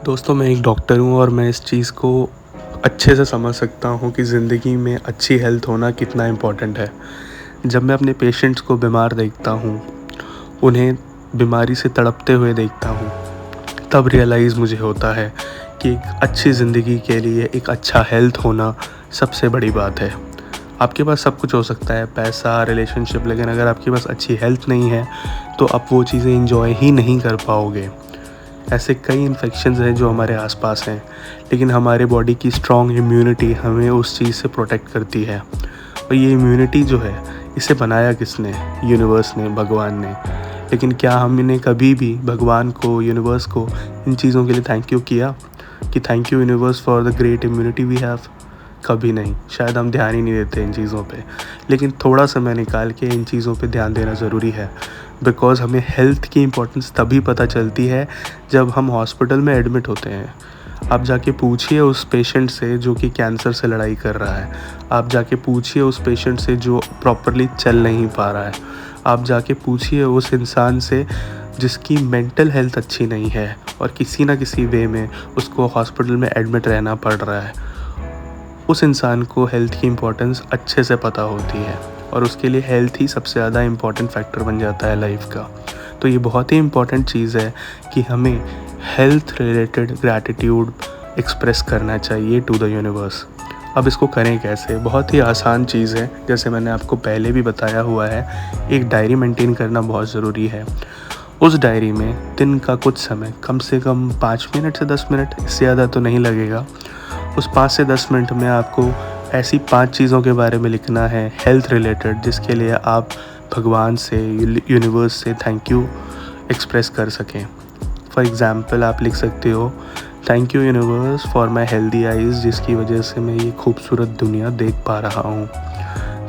दोस्तों, मैं एक डॉक्टर हूँ और मैं इस चीज़ को अच्छे से समझ सकता हूँ कि ज़िंदगी में अच्छी हेल्थ होना कितना इम्पोर्टेंट है। जब मैं अपने पेशेंट्स को बीमार देखता हूँ, उन्हें बीमारी से तड़पते हुए देखता हूँ, तब रियलाइज़ मुझे होता है कि एक अच्छी ज़िंदगी के लिए एक अच्छा हेल्थ होना सबसे बड़ी बात है। आपके पास सब कुछ हो सकता है, पैसा, रिलेशनशिप, लेकिन अगर आपके पास अच्छी हेल्थ नहीं है, तो आप वो चीज़ें एन्जॉय ही नहीं कर पाओगे। ऐसे कई इन्फेक्शंस हैं जो हमारे आसपास हैं, लेकिन हमारे बॉडी की स्ट्रॉन्ग इम्यूनिटी हमें उस चीज़ से प्रोटेक्ट करती है। और ये इम्यूनिटी जो है, इसे बनाया किसने? यूनिवर्स ने, भगवान ने। लेकिन क्या हमने कभी भी भगवान को, यूनिवर्स को इन चीज़ों के लिए थैंक यू किया कि thank you universe for the great immunity we have? कभी नहीं। शायद हम ध्यान ही नहीं देते इन चीज़ों पे। लेकिन थोड़ा समय निकाल के इन चीज़ों पे ध्यान देना ज़रूरी है, बिकॉज़ हमें हेल्थ की इम्पोर्टेंस तभी पता चलती है जब हम हॉस्पिटल में एडमिट होते हैं। आप जाके पूछिए उस पेशेंट से जो कि कैंसर से लड़ाई कर रहा है। आप जाके पूछिए उस पेशेंट से जो प्रॉपरली चल नहीं पा रहा है। आप जाके पूछिए उस इंसान से जिसकी मेंटल हेल्थ अच्छी नहीं है और किसी ना किसी वे में उसको हॉस्पिटल में एडमिट रहना पड़ रहा है। उस इंसान को हेल्थ की इम्पोर्टेंस अच्छे से पता होती है और उसके लिए हेल्थ ही सबसे ज़्यादा इम्पोर्टेंट फैक्टर बन जाता है लाइफ का। तो ये बहुत ही इम्पोर्टेंट चीज़ है कि हमें हेल्थ रिलेटेड ग्रैटिट्यूड एक्सप्रेस करना चाहिए टू द यूनिवर्स। अब इसको करें कैसे? बहुत ही आसान चीज़ है। जैसे मैंने आपको पहले भी बताया हुआ है, एक डायरी मेंटेन करना बहुत ज़रूरी है। उस डायरी में दिन का कुछ समय, कम से कम 5 मिनट से 10 मिनट, इससे ज़्यादा तो नहीं लगेगा। उस 5 से 10 मिनट में आपको ऐसी 5 चीज़ों के बारे में लिखना है हेल्थ रिलेटेड, जिसके लिए आप भगवान से, यूनिवर्स से थैंक यू एक्सप्रेस कर सकें। फॉर एग्ज़ाम्पल आप लिख सकते हो, thank you universe for my healthy eyes, जिसकी वजह से मैं ये खूबसूरत दुनिया देख पा रहा हूँ।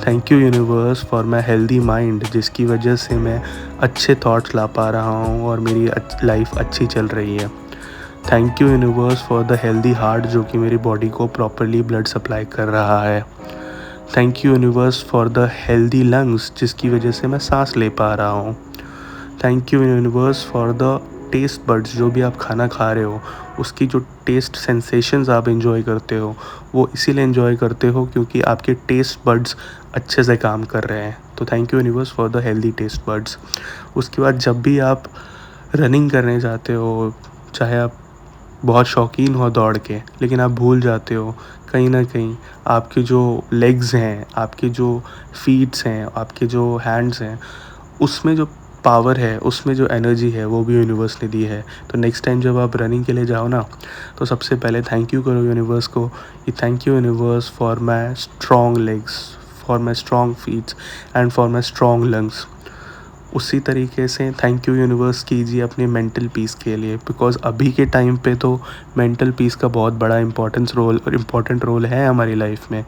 Thank you universe for my healthy mind, जिसकी वजह से मैं अच्छे थॉट्स ला पा रहा हूँ और मेरी लाइफ अच्छी चल रही है। Thank you universe for the healthy heart, जो कि मेरी बॉडी को प्रॉपरली ब्लड सप्लाई कर रहा है। Thank you universe for the healthy lungs, जिसकी वजह से मैं सांस ले पा रहा हूँ। Thank you universe for the taste buds, जो भी आप खाना खा रहे हो उसकी जो टेस्ट सेंसेशंस आप एंजॉय करते हो, वो इसीलिए एंजॉय करते हो क्योंकि आपके टेस्ट बड्स अच्छे से काम कर रहे हैं। तो thank you universe for the healthy taste buds. उसके बाद जब भी आप रनिंग करने जाते हो, चाहे आप बहुत शौकीन हो दौड़ के, लेकिन आप भूल जाते हो कहीं ना कहीं आपके जो लेग्स हैं, आपके जो फीट्स हैं, आपके जो हैंड्स हैं, उसमें जो पावर है, उसमें जो एनर्जी है, वो भी यूनिवर्स ने दी है। तो नेक्स्ट टाइम जब आप रनिंग के लिए जाओ ना, तो सबसे पहले थैंक यू करो यूनिवर्स को कि thank you universe for my strong legs, for my strong feats and for my strong lungs. उसी तरीके से थैंक यू यूनिवर्स कीजिए अपने मेंटल पीस के लिए, बिकॉज़ अभी के टाइम पे तो मेंटल पीस का बहुत बड़ा इम्पोर्टेंट रोल है हमारी लाइफ में।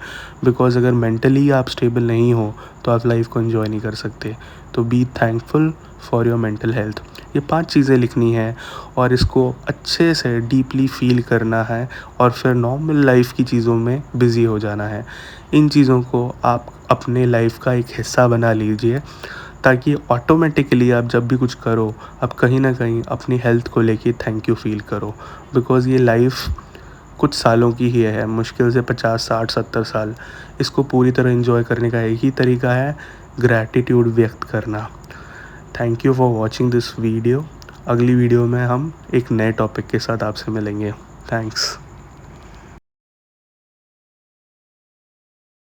बिकॉज़ अगर मेंटली आप स्टेबल नहीं हो तो आप लाइफ को एंजॉय नहीं कर सकते। तो be thankful for your mental health. ये 5 चीज़ें लिखनी है और इसको अच्छे से डीपली फील करना है और फिर नॉर्मल लाइफ की चीज़ों में बिज़ी हो जाना है। इन चीज़ों को आप अपने लाइफ का एक हिस्सा बना लीजिए, ताकि ऑटोमेटिकली आप जब भी कुछ करो, आप कहीं ना कहीं अपनी हेल्थ को लेके थैंक यू फील करो। बिकॉज़ ये लाइफ कुछ सालों की ही है, मुश्किल से 50, 60, 70 साल। इसको पूरी तरह एंजॉय करने का एक ही तरीका है, ग्रैटिट्यूड व्यक्त करना। Thank you for watching this video. अगली वीडियो में हम एक नए टॉपिक के साथ आपसे मिलेंगे। थैंक्स।